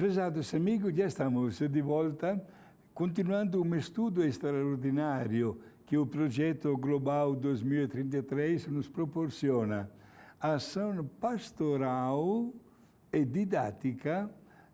Prezados amigos, já estamos de volta, continuando um estudo extraordinário que o Projeto Global 2033 nos proporciona. A ação pastoral e didática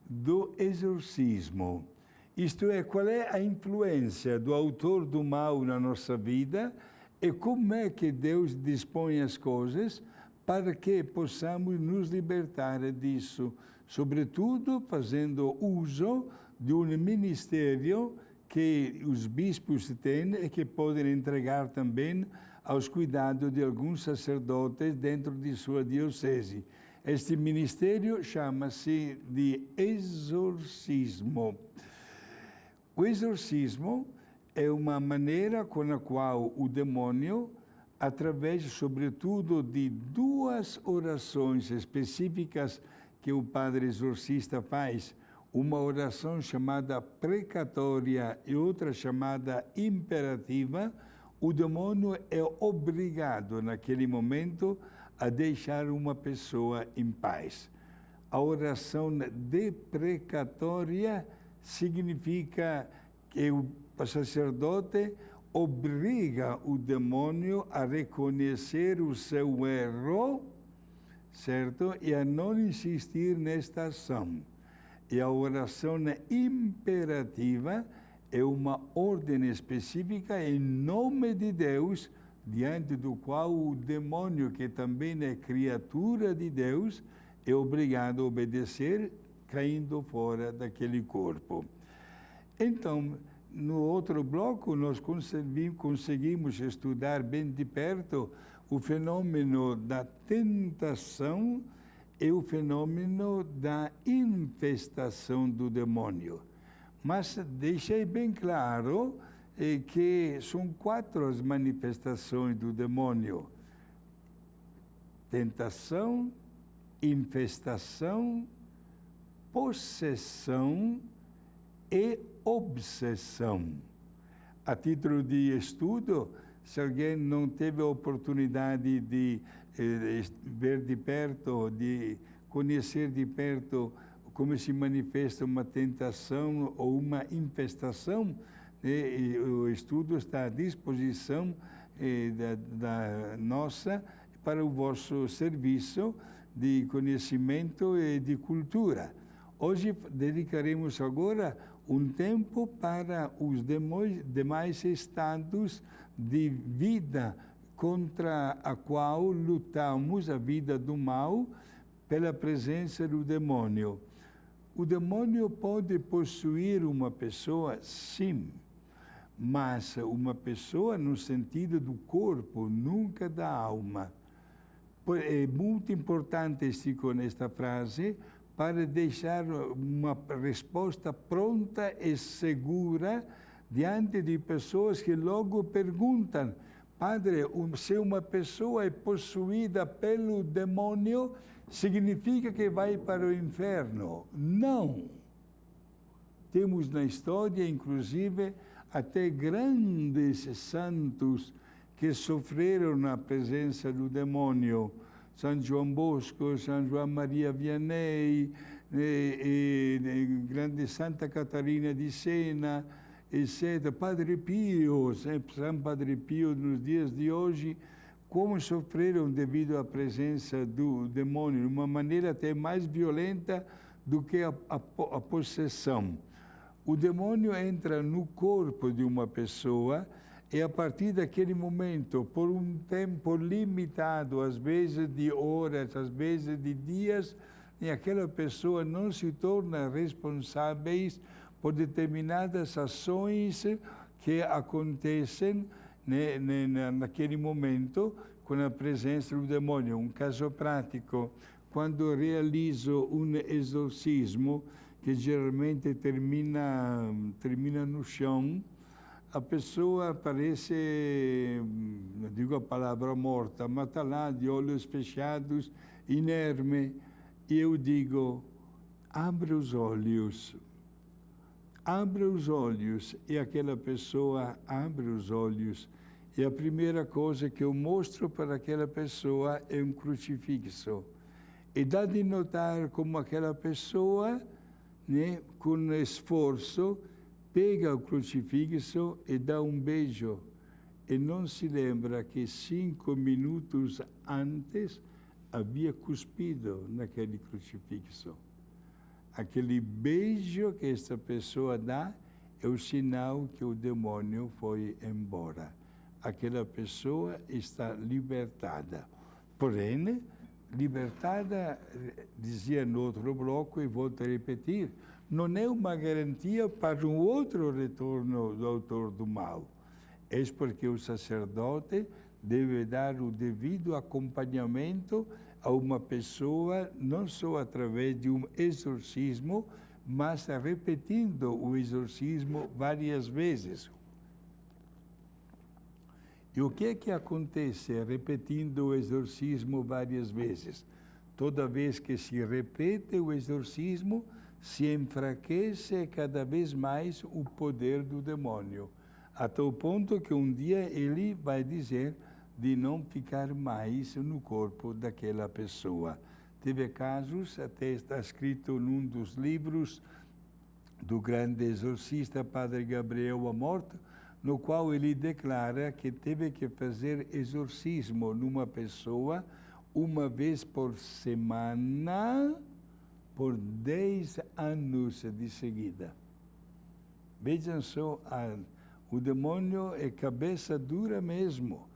do exorcismo. Isto é, qual é a influência do autor do mal na nossa vida e como é que Deus dispõe as coisas para que possamos nos libertar disso, sobretudo fazendo uso de um ministério que os bispos têm e que podem entregar também aos cuidados de alguns sacerdotes dentro de sua diocese. Este ministério chama-se de exorcismo. O exorcismo é uma maneira com a qual o demônio, através, sobretudo, de duas orações específicas que o padre exorcista faz, uma oração chamada precatória e outra chamada imperativa, o demônio é obrigado, naquele momento, a deixar uma pessoa em paz. A oração deprecatória significa que o sacerdote obriga o demônio a reconhecer o seu erro, certo? E a não insistir nesta ação. E a oração imperativa é uma ordem específica em nome de Deus, diante do qual o demônio, que também é criatura de Deus, é obrigado a obedecer, caindo fora daquele corpo. Então, no outro bloco, nós conseguimos estudar bem de perto o fenômeno da tentação e o fenômeno da infestação do demônio. Mas deixei bem claro que são 4 as manifestações do demônio: tentação, infestação, possessão e obsessão. A título de estudo, se alguém não teve a oportunidade de ver de perto, de conhecer de perto como se manifesta uma tentação ou uma infestação, o estudo está à disposição da nossa para o vosso serviço de conhecimento e de cultura. Hoje dedicaremos agora um tempo para os demais estados de vida contra a qual lutamos, a vida do mal, pela presença do demônio. O demônio pode possuir uma pessoa, sim, mas uma pessoa no sentido do corpo, nunca da alma. É muito importante esta frase, para deixar uma resposta pronta e segura diante de pessoas que logo perguntam: Padre, se uma pessoa é possuída pelo demônio, significa que vai para o inferno? Não. Temos na história, inclusive, até grandes santos que sofreram na presença do demônio. São João Bosco, São João Maria Vianney, grande Santa Catarina de Sena, etc. Padre Pio, São Padre Pio nos dias de hoje, como sofreram devido à presença do demônio, de uma maneira até mais violenta do que a possessão. O demônio entra no corpo de uma pessoa e a partir daquele momento, por um tempo limitado, às vezes de horas, às vezes de dias, e aquela pessoa não se torna responsável por determinadas ações que acontecem naquele momento com a presença do demônio. Um caso prático: quando realizo um exorcismo, que geralmente termina no chão, a pessoa parece, não digo a palavra morta, mas está lá de olhos fechados, inerme, e eu digo: abre os olhos. Abre os olhos, e aquela pessoa abre os olhos. E a primeira coisa que eu mostro para aquela pessoa é um crucifixo. E dá de notar como aquela pessoa né, com esforço, pega o crucifixo e dá um beijo. E não se lembra que 5 minutos antes havia cuspido naquele crucifixo. Aquele beijo que esta pessoa dá é o sinal que o demônio foi embora. Aquela pessoa está libertada. Porém, libertada, dizia no outro bloco, e volto a repetir, não é uma garantia para um outro retorno do autor do mal. É porque o sacerdote deve dar o devido acompanhamento a uma pessoa, não só através de um exorcismo, mas repetindo o exorcismo várias vezes. E o que é que acontece repetindo o exorcismo várias vezes? Toda vez que se repete o exorcismo, se enfraquece cada vez mais o poder do demônio, até o ponto que um dia ele vai dizer de não ficar mais no corpo daquela pessoa. Teve casos, até está escrito num dos livros do grande exorcista, Padre Gabriel Amorth, no qual ele declara que teve que fazer exorcismo numa pessoa uma vez por semana, por 10 anos de seguida. Vejam só, o demônio é cabeça dura mesmo.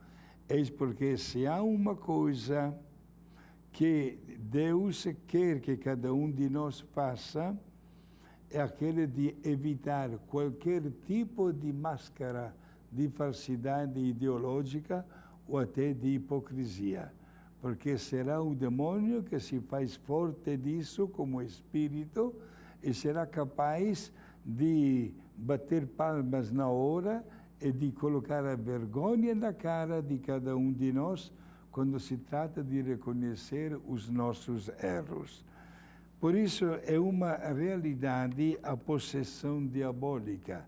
É porque se há uma coisa que Deus quer que cada um de nós faça, é aquele de evitar qualquer tipo de máscara de falsidade ideológica ou até de hipocrisia. Porque será o demônio que se faz forte disso como espírito e será capaz de bater palmas na hora e de colocar a vergonha na cara de cada um de nós quando se trata de reconhecer os nossos erros. Por isso, é uma realidade a possessão diabólica.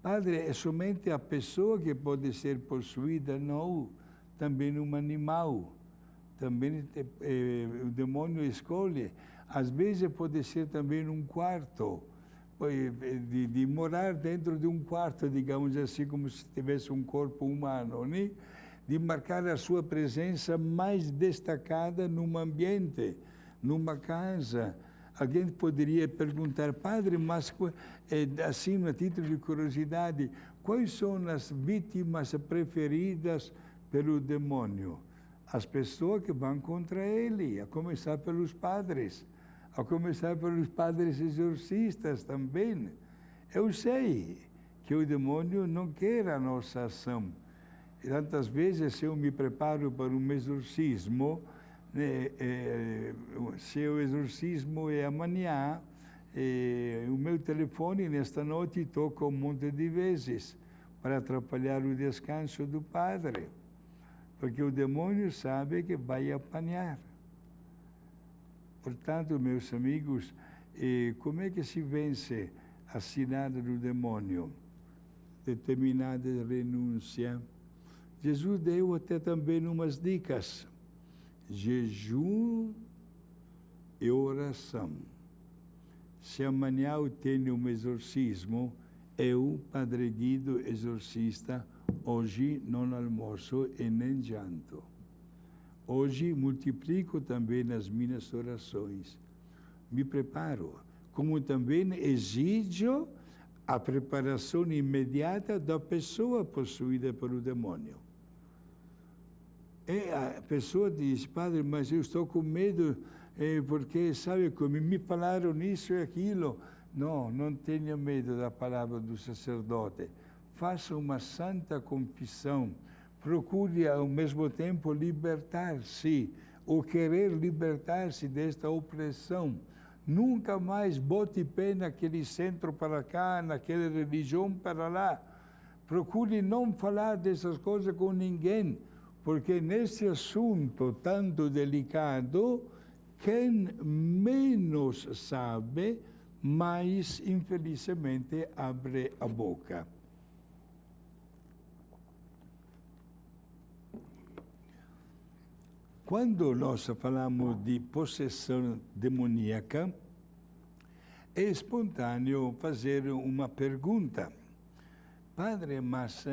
Padre, é somente a pessoa que pode ser possuída? Não, também um animal. Também o demônio escolhe. Às vezes pode ser também um quarto, de morar dentro de um quarto, digamos assim, como se tivesse um corpo humano, né? De marcar a sua presença mais destacada num ambiente, numa casa. Alguém poderia perguntar, padre, mas assim, a título de curiosidade, quais são as vítimas preferidas pelo demônio? As pessoas que vão contra ele, a começar pelos padres, a começar pelos padres exorcistas também. Eu sei que o demônio não quer a nossa ação. E tantas vezes, se eu me preparo para um exorcismo, se o exorcismo é amanhã, o meu telefone nesta noite toca um monte de vezes para atrapalhar o descanso do padre, porque o demônio sabe que vai apanhar. Portanto, meus amigos, como é que se vence a cilada do demônio? Determinada renúncia. Jesus deu até também umas dicas. Jejum e oração. Se amanhã eu tenho um exorcismo, eu, Padre Guido, exorcista, hoje não almoço e nem janto. Hoje multiplico também as minhas orações. Me preparo, como também exijo a preparação imediata da pessoa possuída pelo demônio. E a pessoa diz, padre, mas eu estou com medo, porque, sabe, como me falaram isso e aquilo. Não, não tenha medo da palavra do sacerdote. Faça uma santa confissão. Procure, ao mesmo tempo, libertar-se, ou querer libertar-se desta opressão. Nunca mais bote pé naquele centro para cá, naquela religião para lá. Procure não falar dessas coisas com ninguém, porque nesse assunto tanto delicado, quem menos sabe, mais, infelizmente, abre a boca. Quando nós falamos de possessão demoníaca, é espontâneo fazer uma pergunta. Padre, mas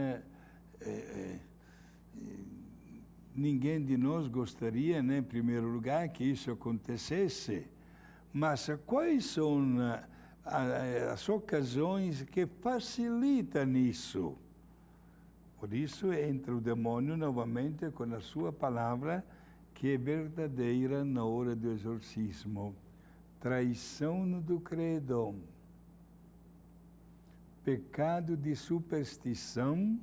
ninguém de nós gostaria, né, em primeiro lugar, que isso acontecesse, mas quais são as ocasiões que facilitam isso? Por isso entra o demônio novamente com a sua palavra, que é verdadeira na hora do exorcismo. Traição do credo, pecado de superstição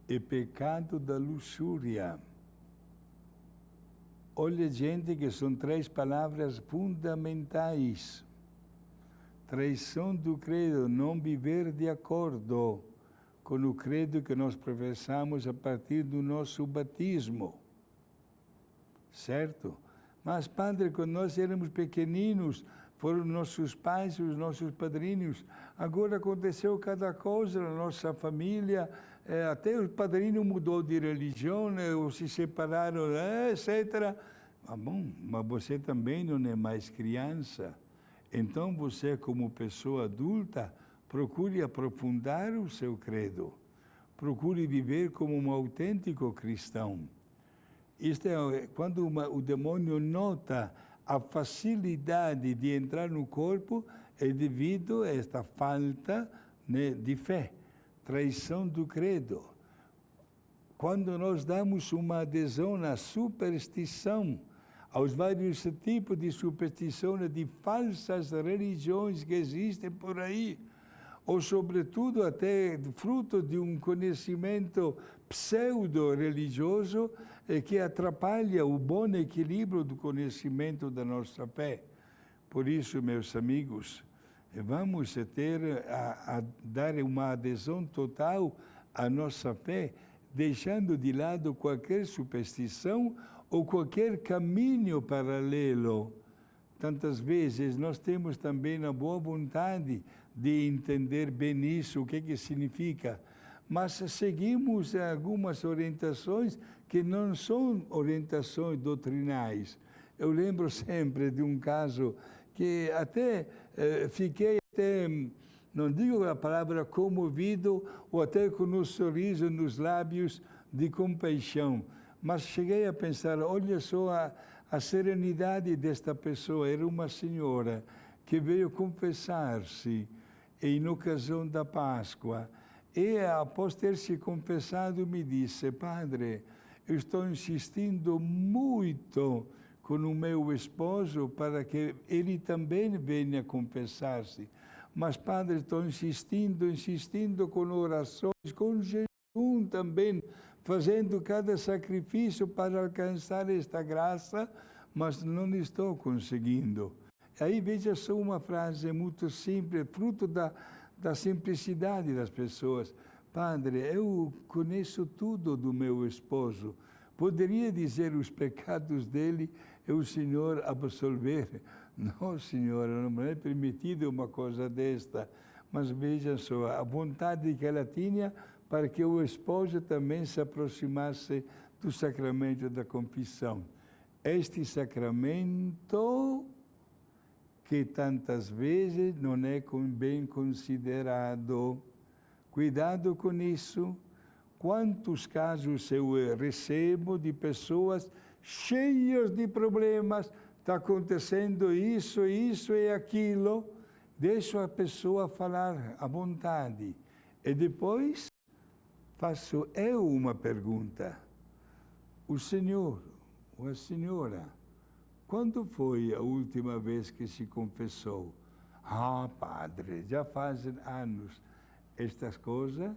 e pecado da luxúria. Olha, gente, que são 3 palavras fundamentais. Traição do credo, não viver de acordo com o credo que nós professamos a partir do nosso batismo. Certo? Mas, padre, quando nós éramos pequeninos, foram nossos pais, os nossos padrinhos. Agora aconteceu cada coisa na nossa família, até o padrinho mudou de religião, ou se separaram, etc. Mas você também não é mais criança. Então você, como pessoa adulta, procure aprofundar o seu credo. Procure viver como um autêntico cristão. Isto é, quando o demônio nota a facilidade de entrar no corpo, é devido a esta falta, né, de fé, traição do credo. Quando nós damos uma adesão à superstição, aos vários tipos de superstição, de falsas religiões que existem por aí, ou sobretudo até fruto de um conhecimento pseudo-religioso que atrapalha o bom equilíbrio do conhecimento da nossa fé. Por isso, meus amigos, vamos ter a dar uma adesão total à nossa fé, deixando de lado qualquer superstição ou qualquer caminho paralelo. Tantas vezes nós temos também a boa vontade de entender bem isso, o que significa, mas seguimos algumas orientações que não são orientações doutrinais. Eu lembro sempre de um caso que até fiquei, não digo a palavra comovido, ou até com um sorriso nos lábios de compaixão, mas cheguei a pensar, olha só a serenidade desta pessoa. Era uma senhora que veio confessar-se em ocasião da Páscoa. E após ter se confessado, me disse: padre, eu estou insistindo muito com o meu esposo para que ele também venha confessar-se. Mas, padre, estou insistindo com orações, com jejum também, fazendo cada sacrifício para alcançar esta graça, mas não estou conseguindo. Aí veja só uma frase muito simples, fruto da simplicidade das pessoas. Padre, eu conheço tudo do meu esposo. Poderia dizer os pecados dele e o Senhor absolver? Não, senhora, não é permitido uma coisa desta. Mas veja só, a vontade que ela tinha para que o esposo também se aproximasse do sacramento da confissão. Este sacramento que tantas vezes não é bem considerado. Cuidado com isso. Quantos casos eu recebo de pessoas cheias de problemas, está acontecendo isso e aquilo. Deixo a pessoa falar à vontade. E depois faço eu uma pergunta. O senhor ou a senhora, quando foi a última vez que se confessou? Ah, padre, já fazem anos. Estas coisas,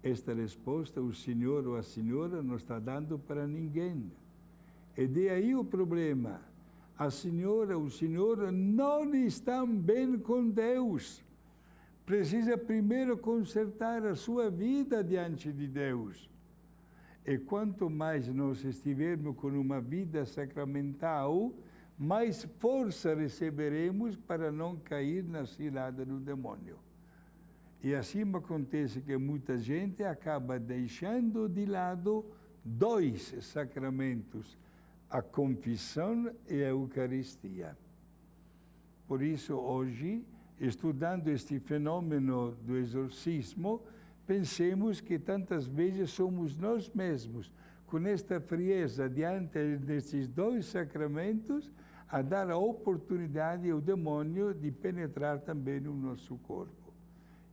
esta resposta, o senhor ou a senhora não está dando para ninguém. E de aí o problema. A senhora ou o senhor não estão bem com Deus. Precisa primeiro consertar a sua vida diante de Deus. E quanto mais nós estivermos com uma vida sacramental, mais força receberemos para não cair na cilada do demônio. E assim acontece que muita gente acaba deixando de lado 2 sacramentos, a confissão e a Eucaristia. Por isso, hoje, estudando este fenômeno do exorcismo, pensemos que tantas vezes somos nós mesmos, com esta frieza diante destes dois sacramentos, a dar a oportunidade ao demônio de penetrar também no nosso corpo.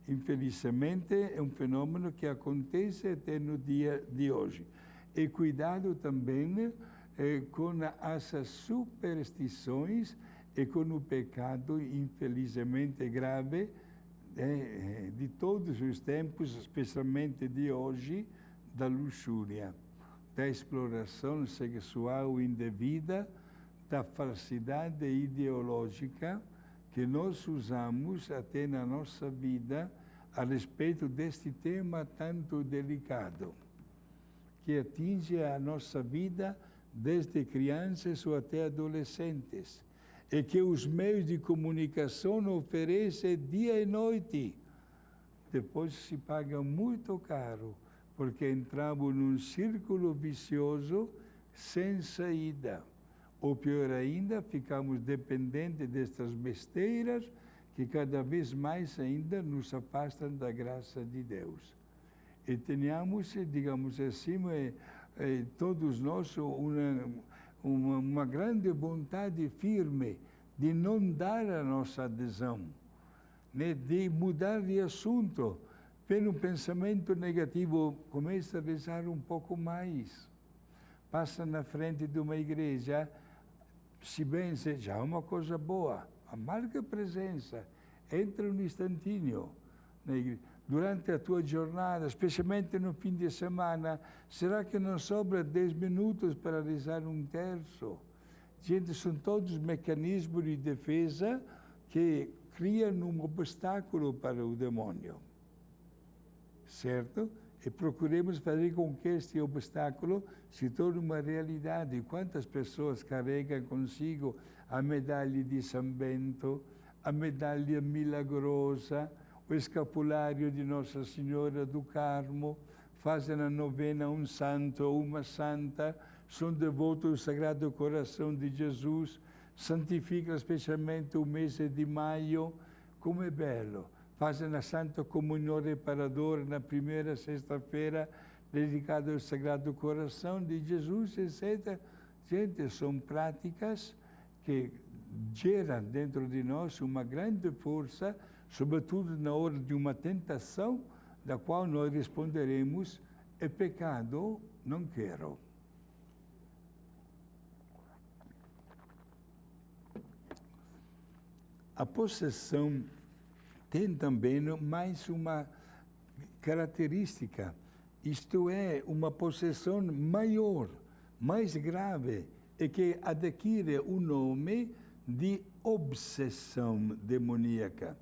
Infelizmente, é um fenômeno que acontece até no dia de hoje. E cuidado também com as superstições e com o pecado, infelizmente grave, de todos os tempos, especialmente de hoje, da luxúria, da exploração sexual indevida, da falsidade ideológica que nós usamos até na nossa vida a respeito deste tema tanto delicado, que atinge a nossa vida desde crianças ou até adolescentes, e que os meios de comunicação oferecem dia e noite. Depois se paga muito caro, porque entramos num círculo vicioso sem saída. Ou pior ainda, ficamos dependentes destas besteiras que cada vez mais ainda nos afastam da graça de Deus. E tenhamos, digamos assim, todos nós uma grande vontade firme de não dar a nossa adesão, né? De mudar de assunto. Vem um pensamento negativo, começa a rezar um pouco mais. Passa na frente de uma igreja, se benze, já é uma coisa boa. A marca presença, entra um instantinho na igreja. Durante a tua jornada, especialmente no fim de semana, será que não sobra 10 minutos para rezar um terço? Gente, são todos mecanismos de defesa que criam um obstáculo para o demônio. Certo? E procuremos fazer com que este obstáculo se torne uma realidade. Quantas pessoas carregam consigo a medalha de São Bento, a medalha milagrosa, o escapulário de Nossa Senhora do Carmo, fazem a novena um santo ou uma santa, são devotos do Sagrado Coração de Jesus, santificam especialmente o mês de maio. Como é belo! Fazem a Santa Comunhão Reparadora na primeira sexta-feira, dedicada ao Sagrado Coração de Jesus, etc. Gente, são práticas que geram dentro de nós uma grande força, sobretudo na hora de uma tentação, da qual nós responderemos: é pecado, não quero. A possessão tem também mais uma característica, isto é, uma possessão maior, mais grave, e que adquire o nome de obsessão demoníaca.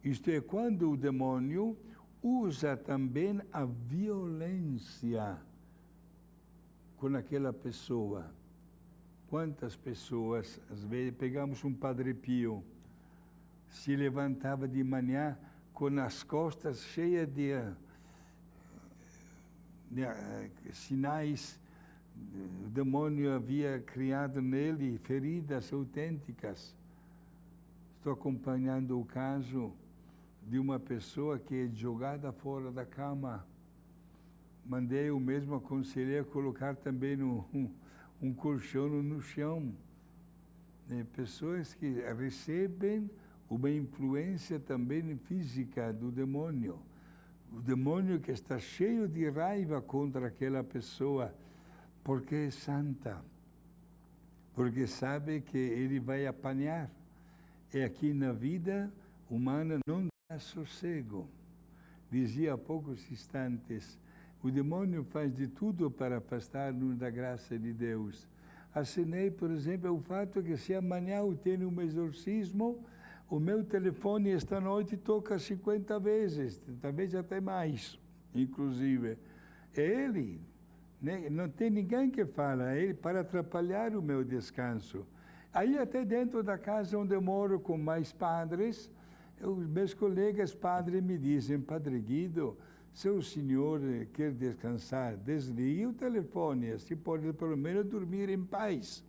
Isto é, quando o demônio usa também a violência com aquela pessoa. Quantas pessoas, às vezes, pegamos um Padre Pio, se levantava de manhã com as costas cheias de sinais, o demônio havia criado nele feridas autênticas. Estou acompanhando o caso de uma pessoa que é jogada fora da cama. Mandei o mesmo aconselhei a colocar também um colchão no chão. Pessoas que recebem uma influência também física do demônio. O demônio que está cheio de raiva contra aquela pessoa, porque é santa, porque sabe que ele vai apanhar. E aqui na vida humana não dá sossego. Dizia há poucos instantes, o demônio faz de tudo para afastar-nos da graça de Deus. Assinei, por exemplo, o fato que se amanhã eu tenho um exorcismo, o meu telefone esta noite toca 50 vezes, talvez até mais, inclusive. É ele, né? Não tem ninguém que fala, é ele para atrapalhar o meu descanso. Aí até dentro da casa onde eu moro com mais padres, os meus colegas padres me dizem: Padre Guido, se o senhor quer descansar, desligue o telefone, assim pode pelo menos dormir em paz.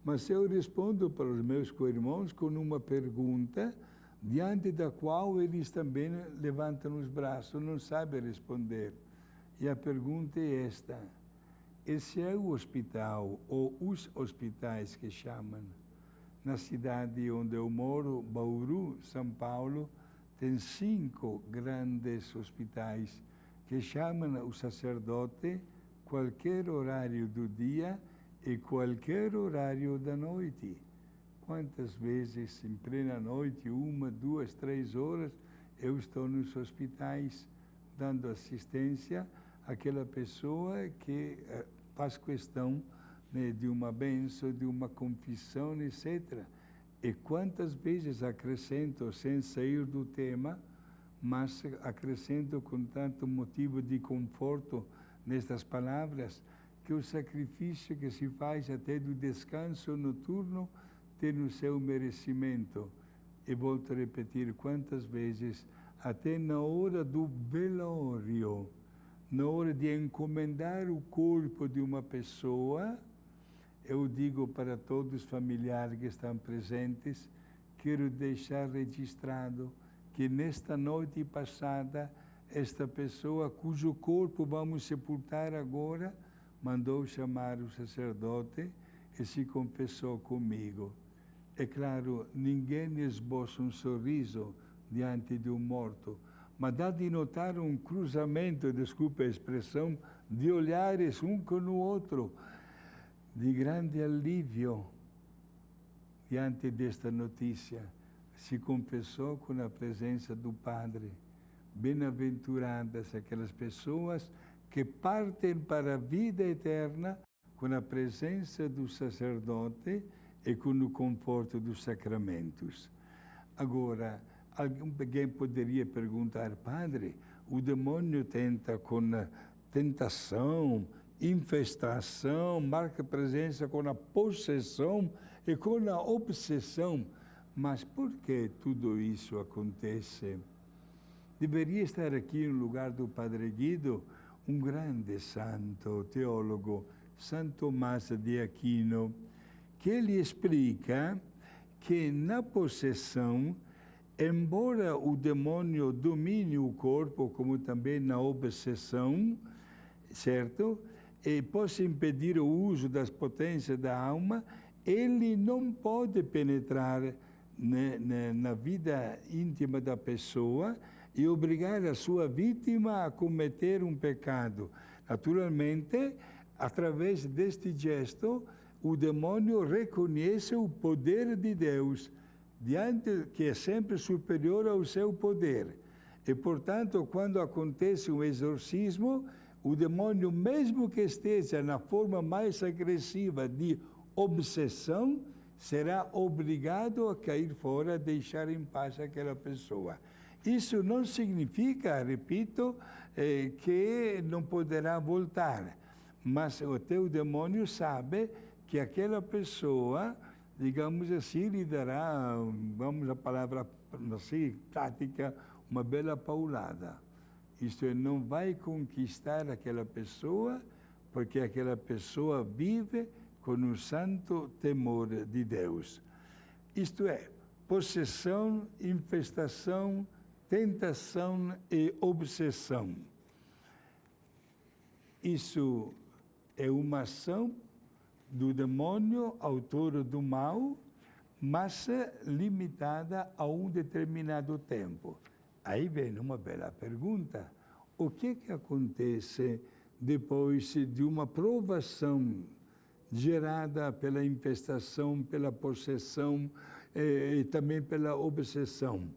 Mas eu respondo para os meus co-irmãos com uma pergunta diante da qual eles também levantam os braços, não sabem responder. E a pergunta é esta: esse é o hospital, ou os hospitais que chamam? Na cidade onde eu moro, Bauru, São Paulo, tem 5 grandes hospitais que chamam o sacerdote qualquer horário do dia e qualquer horário da noite. Quantas vezes, em plena noite, 1, 2, 3 horas, eu estou nos hospitais dando assistência àquela pessoa que faz questão, né, de uma bênção, de uma confissão, etc. E quantas vezes acrescento, sem sair do tema, mas acrescento com tanto motivo de conforto nestas palavras, que o sacrifício que se faz até do descanso noturno tem o seu merecimento. E volto a repetir quantas vezes, até na hora do velório, na hora de encomendar o corpo de uma pessoa, eu digo para todos os familiares que estão presentes, quero deixar registrado que nesta noite passada, esta pessoa cujo corpo vamos sepultar agora, mandou chamar o sacerdote e se confessou comigo. É claro, ninguém esboça um sorriso diante de um morto, mas dá de notar um cruzamento, desculpe a expressão, de olhares um com o outro, de grande alívio diante desta notícia. Se confessou com a presença do Padre. Bem-aventuradas aquelas pessoas que partem para a vida eterna com a presença do sacerdote e com o conforto dos sacramentos. Agora, alguém poderia perguntar: Padre, o demônio tenta com a tentação, infestação, marca presença com a possessão e com a obsessão. Mas por que tudo isso acontece? Deveria estar aqui no lugar do Padre Guido um grande santo teólogo, Santo Tomás de Aquino, que ele explica que na possessão, embora o demônio domine o corpo, como também na obsessão, certo? E possa impedir o uso das potências da alma, ele não pode penetrar na vida íntima da pessoa e obrigar a sua vítima a cometer um pecado. Naturalmente, através deste gesto, o demônio reconhece o poder de Deus, que é sempre superior ao seu poder. E, portanto, quando acontece um exorcismo, o demônio, mesmo que esteja na forma mais agressiva de obsessão, será obrigado a cair fora, a deixar em paz aquela pessoa. Isso não significa, repito, que não poderá voltar, mas o teu demônio sabe que aquela pessoa, digamos assim, lhe dará, vamos a palavra assim, prática, uma bela paulada. Isto é, não vai conquistar aquela pessoa, porque aquela pessoa vive com o santo temor de Deus. Isto é, possessão, infestação, tentação e obsessão. Isso é uma ação do demônio, autor do mal, mas limitada a um determinado tempo. Aí vem uma bela pergunta: o que acontece depois de uma provação gerada pela infestação, pela possessão e também pela obsessão?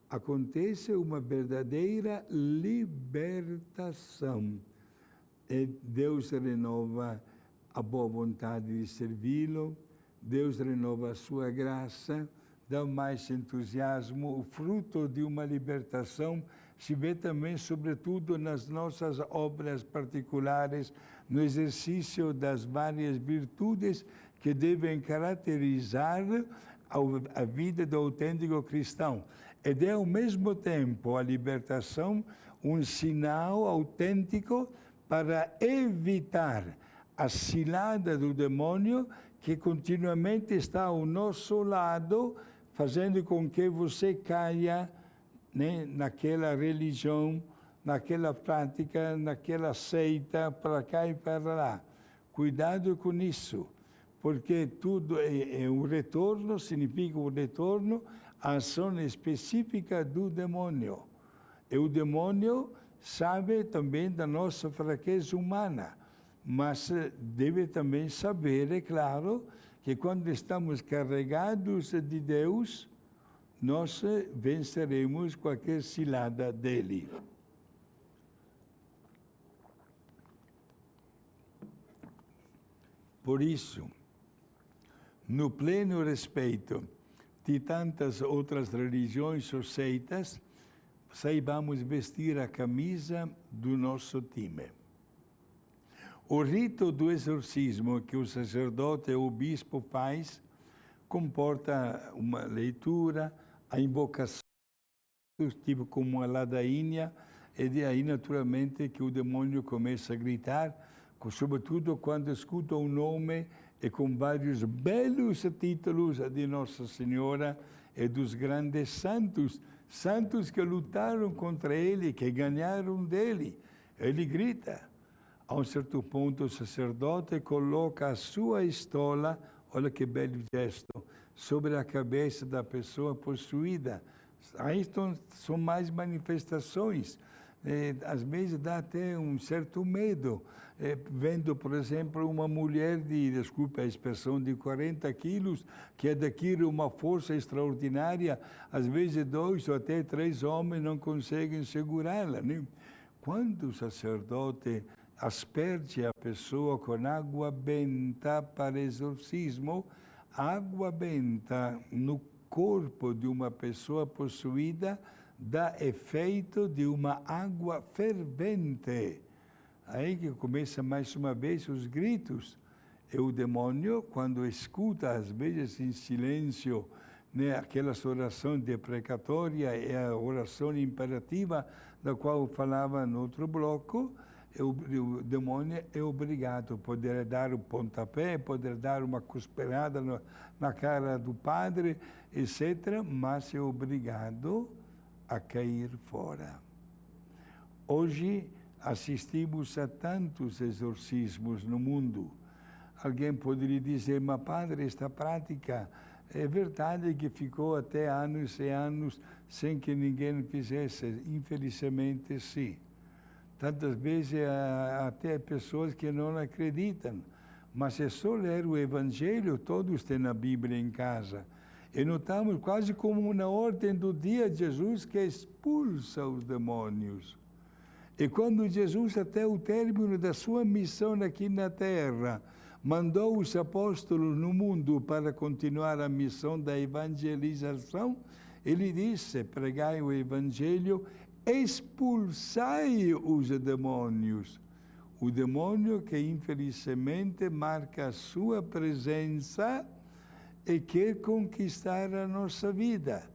Acontece uma verdadeira libertação. E Deus renova a boa vontade de servi-lo, Deus renova a sua graça, dá mais entusiasmo. O fruto de uma libertação se vê também, sobretudo, nas nossas obras particulares, no exercício das várias virtudes que devem caracterizar a vida do autêntico cristão. E é, ao mesmo tempo, a libertação um sinal autêntico para evitar a cilada do demônio, que continuamente está ao nosso lado, fazendo com que você caia, né, naquela religião, naquela prática, naquela seita, para cá e para lá. Cuidado com isso, porque tudo é um retorno, significa um retorno à ação específica do demônio. E o demônio sabe também da nossa fraqueza humana, mas deve também saber, é claro, que quando estamos carregados de Deus, nós venceremos qualquer cilada dele. Por isso, no pleno respeito de tantas outras religiões ou seitas, saibamos vestir a camisa do nosso time. O rito do exorcismo que o sacerdote ou o bispo faz comporta uma leitura, a invocação, tipo como a ladainha, e de aí naturalmente que o demônio começa a gritar, sobretudo quando escuta um nome e com vários belos títulos de Nossa Senhora e dos grandes santos, santos que lutaram contra ele, que ganharam dele. Ele grita. A um certo ponto o sacerdote coloca a sua estola, olha que belo gesto, sobre a cabeça da pessoa possuída. Aí são mais manifestações. Às vezes dá até um certo medo. Vendo, por exemplo, uma mulher desculpe a expressão, de 40 quilos, que adquire uma força extraordinária, às vezes 2 ou até 3 homens não conseguem segurá-la, né? Quando o sacerdote asperge a pessoa com água benta para exorcismo, água benta no corpo de uma pessoa possuída dá efeito de uma água fervente. Aí que começa mais uma vez os gritos. E o demônio, quando escuta, às vezes em silêncio, né, aquelas orações deprecatórias e a oração imperativa, da qual eu falava no outro bloco, o demônio é obrigado a poder dar um pontapé, poder dar uma cusparada na cara do padre, etc., mas é obrigado a cair fora. Hoje assistimos a tantos exorcismos no mundo. Alguém poderia dizer, mas padre, esta prática é verdade que ficou até anos e anos sem que ninguém fizesse? Infelizmente, sim. Tantas vezes até pessoas que não acreditam. Mas é só ler o Evangelho, todos têm a Bíblia em casa. E notamos quase como na ordem do dia Jesus que expulsa os demônios. E quando Jesus, até o término da sua missão aqui na terra, mandou os apóstolos no mundo para continuar a missão da evangelização, ele disse, pregai o Evangelho, expulsai os demônios. O demônio que infelizmente marca a sua presença e quer conquistar a nossa vida.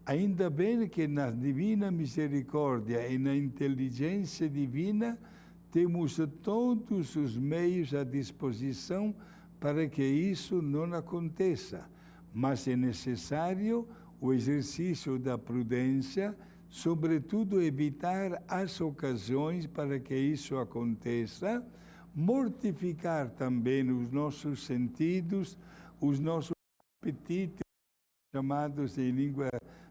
Ainda bem que na divina misericórdia e na inteligência divina temos todos os meios à disposição para que isso não aconteça. Mas é necessário o exercício da prudência, sobretudo evitar as ocasiões para que isso aconteça, mortificar também os nossos sentidos, os nossos apetites, chamados em língua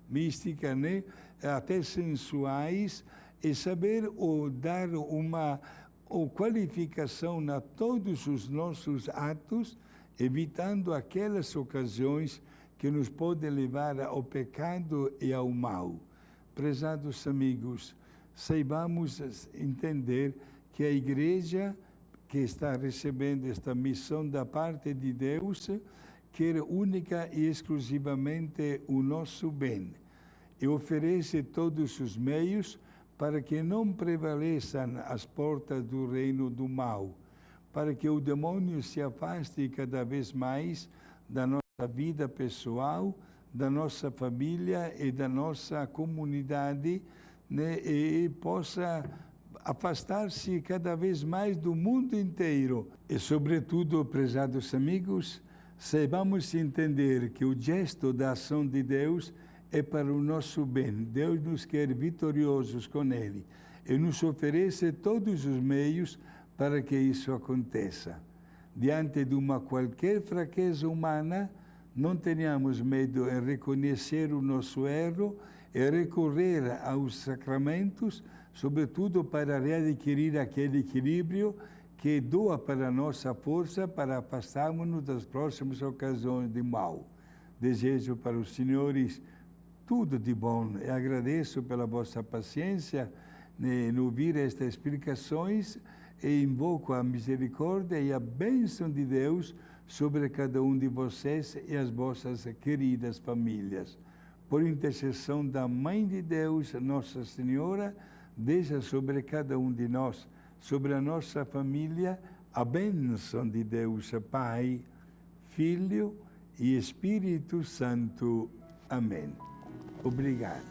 mística, né? Até sensuais, e saber dar uma qualificação a todos os nossos atos, evitando aquelas ocasiões que nos podem levar ao pecado e ao mal. Prezados amigos, saibamos entender que a Igreja, que está recebendo esta missão da parte de Deus, quer única e exclusivamente o nosso bem e oferece todos os meios para que não prevaleçam as portas do reino do mal, para que o demônio se afaste cada vez mais da nossa vida pessoal, da nossa família e da nossa comunidade, né, e possa afastar-se cada vez mais do mundo inteiro. E, sobretudo, prezados amigos, saibamos entender que o gesto da ação de Deus é para o nosso bem. Deus nos quer vitoriosos com Ele e nos oferece todos os meios para que isso aconteça. Diante de uma qualquer fraqueza humana, não tenhamos medo em reconhecer o nosso erro e recorrer aos sacramentos, sobretudo para readquirir aquele equilíbrio que doa para a nossa força para afastarmos-nos das próximas ocasiões de mal. Desejo para os senhores tudo de bom e agradeço pela vossa paciência em ouvir estas explicações e invoco a misericórdia e a bênção de Deus sobre cada um de vocês e as vossas queridas famílias. Por intercessão da Mãe de Deus, Nossa Senhora, deixa sobre cada um de nós, sobre a nossa família, a bênção de Deus, Pai, Filho e Espírito Santo. Amém. Obrigado.